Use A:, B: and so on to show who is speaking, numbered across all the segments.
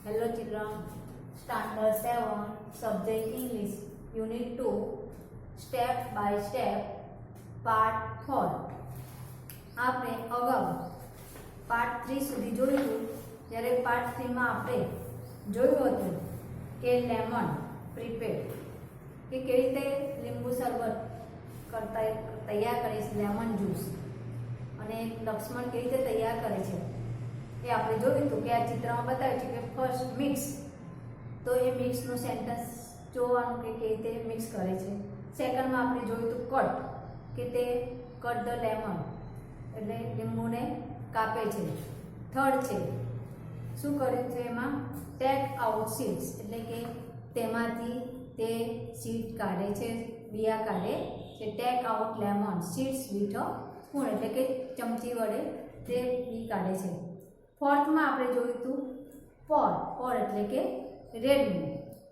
A: Hello children, Standard 7, Subject English, Unit 2, Step by Step, Part 4. આપણે અગાઉ part 3 સુધી જોયું. જ્યારે પાર્ટ 3 માં આપણે જોયું હતું કે લેમન પ્રિપેર કે કેવી રીતે લીંબુ શરબત તૈયાર કરે છે, લેમન જ્યુસ, અને લક્ષ્મણ કેવી રીતે તૈયાર કરે છે એ આપણે જોયું હતું કે આ ચિત્રમાં બતાવ્યું છે કે ફર્સ્ટ મિક્સ, તો એ મિક્સનું સેન્ટેન્સ જોવાનું કે કેવી રીતે મિક્સ કરે છે. સેકન્ડમાં આપણે જોયું હતું કટ, કે તે કટ ધ લેમન એટલે લીંબુને કાપે છે. થર્ડ છે શું કર્યું છે એમાં ટેક આઉટ સીડ્સ એટલે કે તેમાંથી તે સીડ કાઢે છે, બિયા કાઢે છે. Take out lemon seeds with a spoon એટલે કે ચમચી વડે તે બી કાઢે છે. ફોર્થમાં આપણે જોયું હતું પોર એટલે કે રેડવું.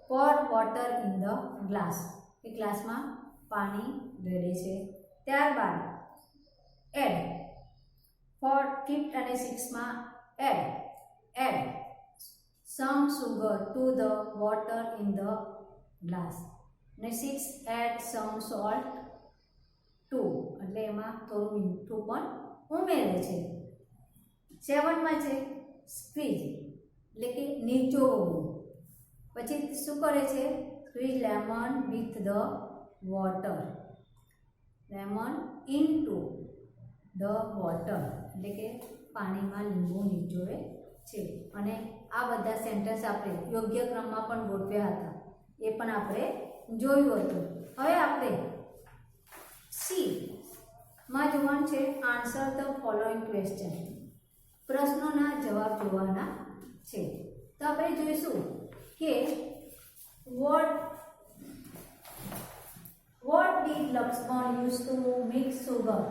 A: Pour water in the glass, એ ગ્લાસમાં પાણી રેડે છે. ત્યારબાદ એડ, ફિફ્થ અને સિક્સમાં add some sugar to the water in the glass, અને 6 એડ સમ સોલ્ટ ટુ એટલે એમાં થોડું મીઠું પણ ઉમેરે છે. 7માં છે સ્ક્વીઝ એટલે કે નીચોવવું. પછી શું કરે છે squeeze lemon with the water, lemon into the water એટલે કે પાણીમાં લીંબુ નીચોવે છે. અને આ બધા સેન્ટેન્સ આપણે યોગ્ય ક્રમમાં પણ ગોઠવ્યા હતા, એ પણ આપણે જોયું હતું. હવે આપણે સી માં જોવાનું છે આન્સર ધ ફોલોઈંગ ક્વેશ્ચન, પ્રશ્નોના જવાબ જોવાના છે. તો આપણે જોઈશું કે what did Lakshman use to mix sugar?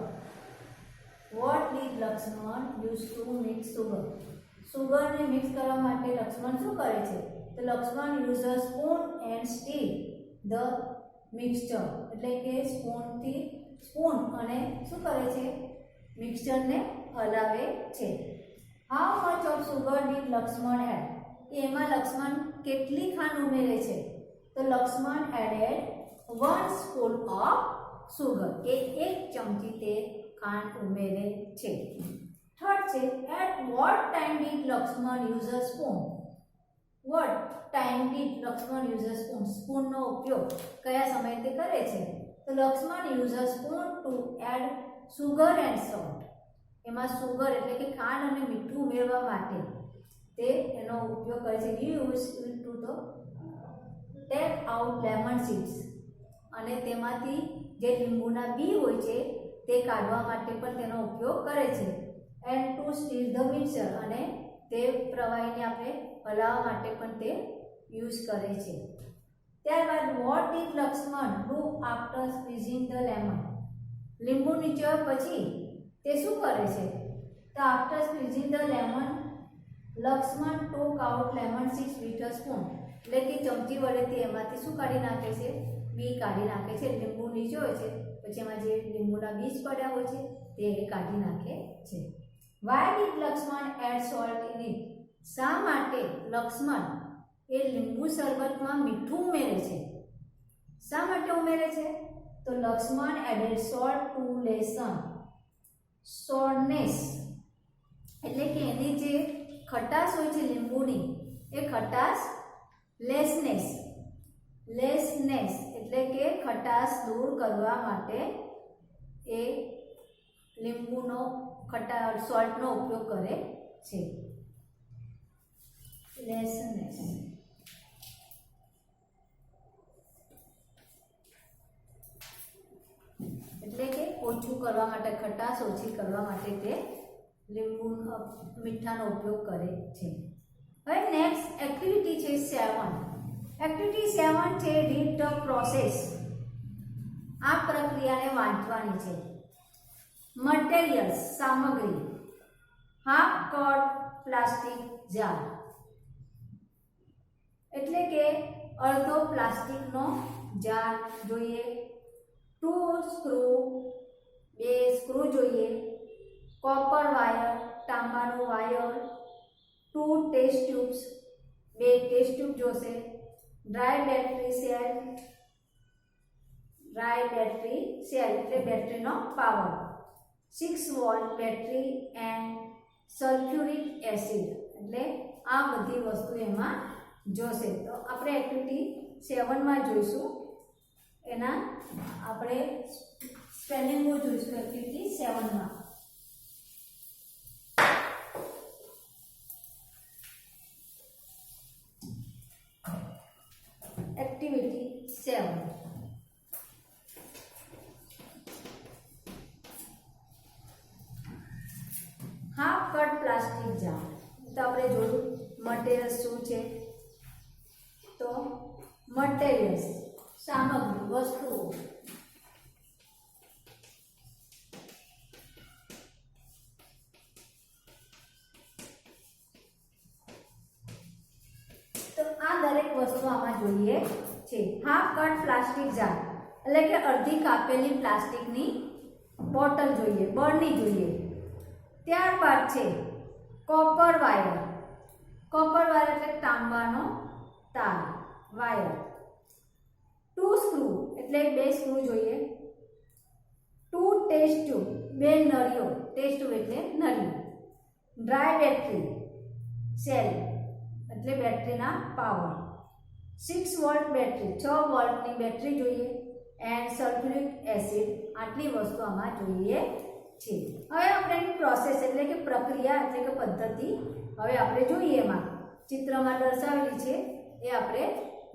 A: What did Lakshman use to mix sugar? Sugar ને મિક્સ કરવા માટે લક્ષ્મણ શું કરે છે? તો Lakshman use a spoon and stir the mixture એટલે કે સ્પૂન અને શું કરે છે મિક્સચરને હલાવે છે. How much of sugar did Lakshman add? એમાં લક્ષ્મણ કેટલી ખાંડ ઉમેરે છે? તો Lakshman added 1 spoon of sugar, કે 1 ચમચી તે ખાંડ ઉમેરે છે. થર્ડ છે at what time did Lakshman use a spoon? What time did Lakshman use a spoon? સ્પૂનનો ઉપયોગ કયા સમયે તે કરે છે? તો Lakshman use a spoon to add sugar and salt. એમાં સુગર એટલે કે ખાંડ અને મીઠું ઉમેરવા માટે તે એનો ઉપયોગ કરે છે. Use to the take out lemon seeds, અને તેમાંથી જે લીંબુના બી હોય છે તે કાઢવા માટે પણ તેનો ઉપયોગ કરે છે. And to stir the mixer, અને તે પ્રવાહીને આપણે હલાવવા માટે પણ તે યુઝ કરે છે. ત્યારબાદ what did Laxman do after squeezing the lemon? લીંબુ નીચોવ્યા પછી તે શું કરે છે? તો after squeezing the lemon Laxman took out lemon seeds with a spoon એટલે કે ચમચી વડે તે એમાંથી શું કાઢી નાખે છે? બી કાઢી નાખે છે. લીંબુ નીચોવે છે પછી એમાં જે લીંબુના બીજ પડ્યા હોય છે તે કાઢી નાખે છે. Why did Lakshman add salt in it? શા માટે લક્ષ્મણ એ લીંબુ શરબતમાં મીઠું ઉમેરે છે? શા માટે ઉમેરે છે? તો Lakshman added salt to lessen sourness એટલે કે એની જે ખટાશ હોય છે લીંબુની, એ ખટાશ લેસનેસ એટલે કે ખટાશ દૂર કરવા માટે એ લીંબુનો સોલ્ટનો ઉપયોગ કરે છે. લેસનેસ એટલે કે ઓછું કરવા માટે, ખટાશ ઓછી કરવા માટે તે લીંબુ મીઠાનો ઉપયોગ કરે છે. હવે નેક્સ્ટ એક્ટિવિટી છે 7. એક્ટિવિટી 7 છે રીડ ધ પ્રોસેસ. આ પ્રક્રિયાને વાંચવાની છે. મટીરિયલ્સ સામગ્રી, હાફ કટ પ્લાસ્ટિક જાર એટલે કે અડધો પ્લાસ્ટિકનો જાર જોઈએ. 2 સ્ક્રૂ જોઈએ. કોપર વાયર તાંબાનું વાયર, 2 ટેસ્ટ ટ્યુબ્સ બે ટેસ્ટ ટ્યુબ જોશે, ડ્રાય બેટરી સેલ એટલે બેટરીનો power, 6 volt battery and sulphuric acid એટલે આ બધી વસ્તુ એમાં જોશે. તો આપણે એક્ટિવિટી 7 માં જોઈશું, એના આપણે સ્પેલિંગ જોઈશું એક્ટિવિટી 7 માં. Activity 7 half cut plastic jar. તો આપણે જોયું મટીરિયલ શું છે, તો મટીરિયલ્સ સામગ્રી વસ્તુઓ, તો આ દરેક વસ્તુ આમાં જોઈએ છે. હાફ કટ પ્લાસ્ટિક જાર એટલે કે અડધી કાપેલી પ્લાસ્ટિકની બોટલ જોઈએ, બરણી જોઈએ. ત્યારબાદ છે કોપર વાયર. કોપર વાયર એટલે તાંબાનો તાર, વાયર. 2 સ્ક્રૂ એટલે 2 સ્ક્રૂ જોઈએ. 2 ટેસ્ટ ટ્યુબ, 2 નળીઓ, ટેસ્ટ ટ્યુબ એટલે નળી. ડ્રાય બેટરી સેલ એટલે બેટરીના પાવર. 6 વોલ્ટ બેટરી, 6 વોલ્ટની બેટરી જોઈએ. એન્ડ સલ્ફ્યુરિક એસિડ, આટલી વસ્તુ આમાં જોઈએ છે. હવે આપણે એની પ્રોસેસ એટલે કે પ્રક્રિયા એટલે કે પદ્ધતિ હવે આપણે જોઈએ. એમાં ચિત્રમાં દર્શાવેલી છે એ આપણે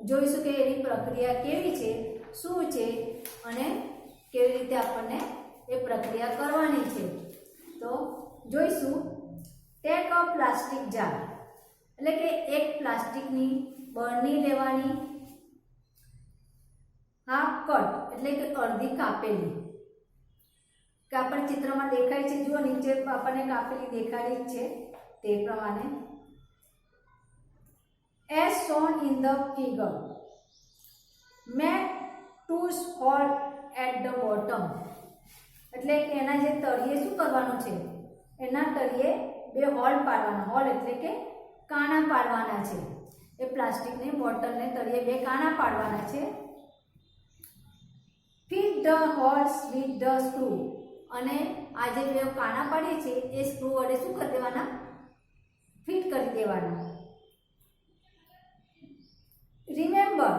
A: જોઈશું કે એની પ્રક્રિયા કેવી છે, શું છે અને કેવી રીતે આપણને એ પ્રક્રિયા કરવાની છે. તો જોઈશું. ટેક અ પ્લાસ્ટિક જાર એટલે કે એક પ્લાસ્ટિકની બરણી લેવાની. હાફ કટ એટલે કે અડધી કાપેલી. કાપડ ચિત્રમાં દેખાય છે, જુઓ નીચે આપણને કાપેલી દેખાડી છે તે પ્રમાણે. as shown in the figure, make 2 holes at the bottom એટલે કે એના જે તળિયે શું કરવાનું છે, એના તળિયે 2 હોલ પાડવાના. હોલ એટલે કે કાણા પાડવાના છે. એ પ્લાસ્ટિકની બોટલને તળિયે 2 કાણા પાડવાના છે. Fit the holes with the screw અને આ જે 2 કાણા પાડીએ છે એ સ્ક્રૂ વડે શું કરી દેવાના, ફિટ કરી દેવાના. રિમેમ્બર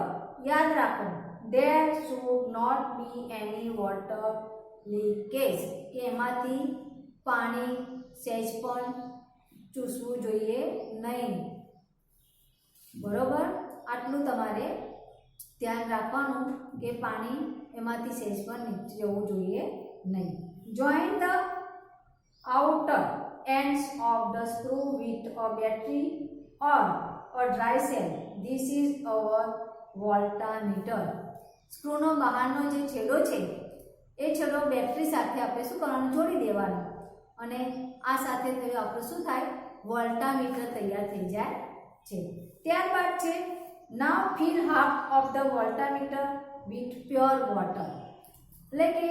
A: યાદ રાખો, there should not be any water leakage કે એમાંથી પાણી સહેજ પણ ચૂસવું જોઈએ નહીં. બરોબર, આટલું તમારે ધ્યાન રાખવાનું કે પાણી એમાંથી સહેજ પણ નીચે જવું જોઈએ નહીં. Join the outer ends of the screw with a battery or a dry cell. This is our voltmeter. સ્ક્રૂનો બહારનો જે છેડો છે એ છેડો બેટરી સાથે આપણે શું કરવાનું, જોડી દેવાનો અને આ સાથે થયું આપણું શું થાય, વોલ્ટામીટર તૈયાર થઈ જાય છે. ત્યારબાદ છે now fill half of the voltmeter with pure water એટલે કે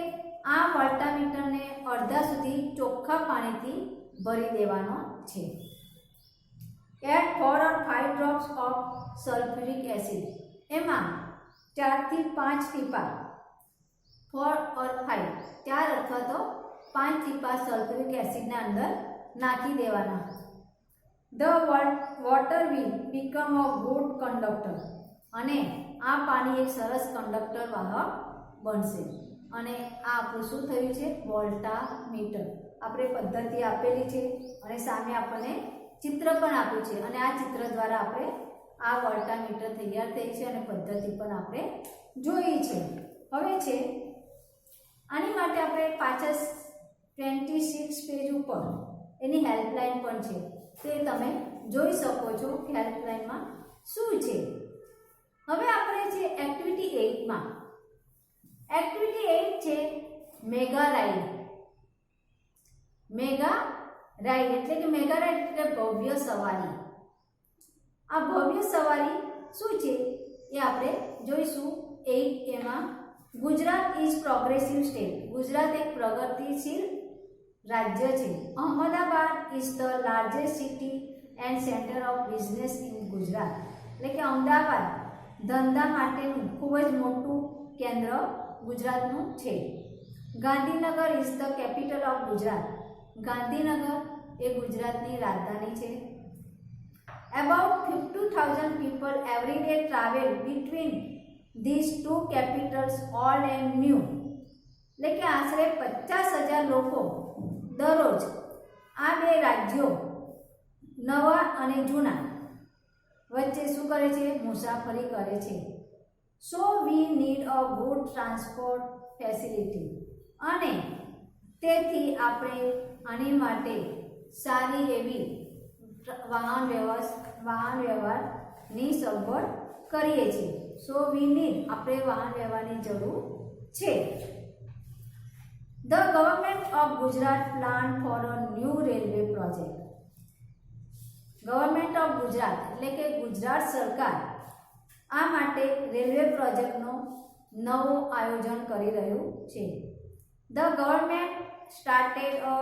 A: આ વોલ્ટામીટરને અડધા સુધી ચોખ્ખા પાણીથી ભરી દેવાનો છે. Add 4 or 5 drops of sulfuric acid એમાં 4 થી 5 ટીપા, 4 or 5 4 અથવા તો 5 ટીપા સલ્ફ્યુરિક એસિડના અંદર નાખી દેવાના. The water will become a good conductor અને આ પાણી એક સરસ કંડક્ટર વાહક બનશે. અને આ આપણું શું થયું છે, વોલ્ટામીટર. આપણે પદ્ધતિ આપેલી છે અને સામે આપણને ચિત્ર પણ આપ્યું છે અને આ ચિત્ર દ્વારા આપણે આ વોલ્ટામીટર તૈયાર થઈ છે અને પદ્ધતિ પણ આપણે જોઈ છે. હવે છે આની માટે આપણે પાછળ 26 પેજ ઉપર એની હેલ્પલાઇન પણ છે, તે તમે જોઈ શકો છો કે હેલ્પલાઇનમાં શું છે. હવે આપણે છે એક્ટિવિટી 8 માં. એક્ટિવિટી 8 છે મેગા રાઇડ. મેગા રાઇડ એટલે કે મેગા રાઇડ એટલે ભવ્ય સવારી. આ ભવ્ય સવારી શું છે એ આપણે જોઈશું. 8 એમાં Gujarat is progressive state. Gujarat એક પ્રગતિશીલ રાજ્ય છે. Ahmedabad is the largest city and centre of business in Gujarat. એટલે કે અમદાવાદ ધંધા માટેનું ખૂબ જ મોટું કેન્દ્ર ગુજરાતનું છે. Gandhinagar is the capital of Gujarat. Gandhinagar એ ગુજરાતની રાજધાની છે. About 52,000 people every day travel between these two capitals, old and new. એટલે કે આશરે 50,000 લોકો દરરોજ આ બે રાજ્યો નવા અને જૂના વચ્ચે શું કરે છે? મુસાફરી કરે છે. So we need a good transport facility. અને તેથી આપણે આની માટે સારી એવી વાહન વ્યવહારની સગવડ કરીએ છીએ. સો વી નીડ આપણે વાહન વ્યવહારની જરૂર છે. The government of Gujarat plan for a new railway project. Government of Gujarat એટલે કે ગુજરાત સરકાર આ માટે રેલવે પ્રોજેક્ટનો નવો આયોજન કરી રહ્યું છે. The government started a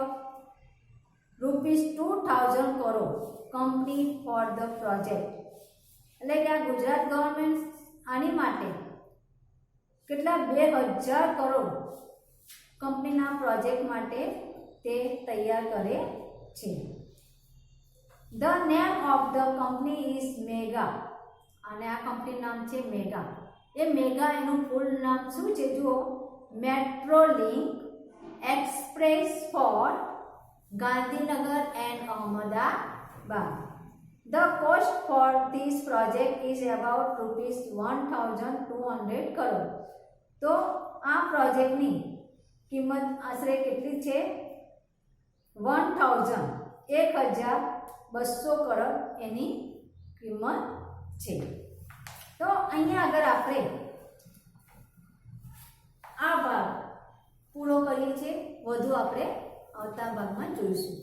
A: ₹2,000 crore company for the project. એટલે કે આ ગુજરાત ગવર્મેન્ટ આની માટે કેટલા 2,000 કરોડ કંપનીના પ્રોજેક્ટ માટે તે તૈયાર કરે છે. The name of the company is mega. અને આ કંપનીનું નામ છે મેગા. એ મેગા એનું ફૂલ નામ શું છે? જુઓ, metro link express for Gandhinagar and Ahmedabad. The cost for this project is about ₹1,200 crore. તો આ પ્રોજેક્ટની કિંમત આશરે કેટલી છે? 1,200 કરોડ એની કિંમત છે. તો અહીંયા આગળ આપણે આ ભાગ પૂરો કરીએ છીએ. વધુ આપણે આવતા ભાગમાં જોઈશું.